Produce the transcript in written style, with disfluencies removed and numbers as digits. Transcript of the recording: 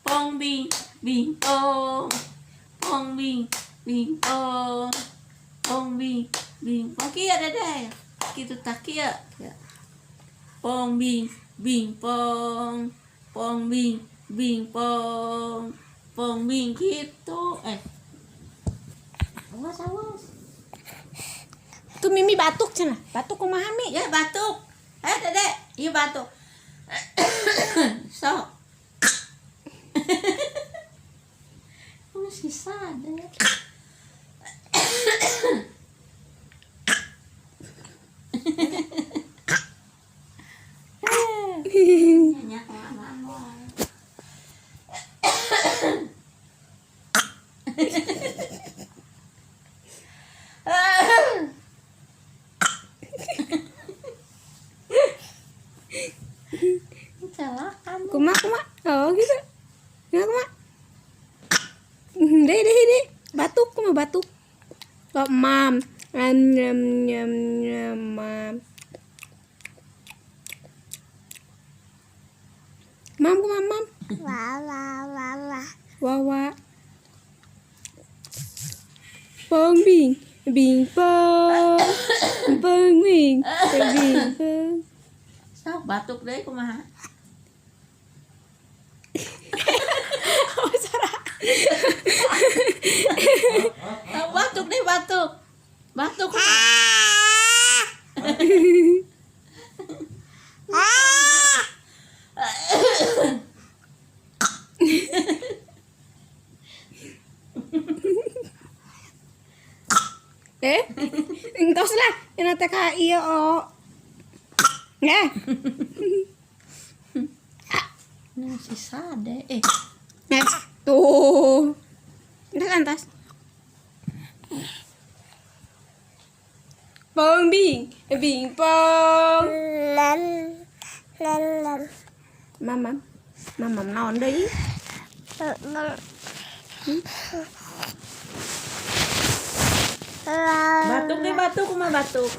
Pong bing bing pong. Pong bing bing pong. Pong bing bing pong. Kia deh. Gitu tak kia. Pong bing bing pong. Pong bing bing pong. Pong bing gitu. Awas. Tuh Mimi batuk cina. Batuk kumaha Mi? Ya batuk. Dedek, iya batuk. Sok. Masih sadar. Nyanyi mama. Salah kamu. Kumaha. Oh gitu. Kumaha. Deh. Batuk kumaha batuk. Kok mam. Nyam mam. Mam kumaha mam. Wawa. Pong bing pong. Pong bing pong. Sok batuk deh kumaha. Batuk deh batuk. Batuk. Entos lah, yang teh ka ieu o. Si sade. Tuh. Udah kan tas. Pong bing pong. Mamam naon deui? Batuk deh batuk kumaha batuk.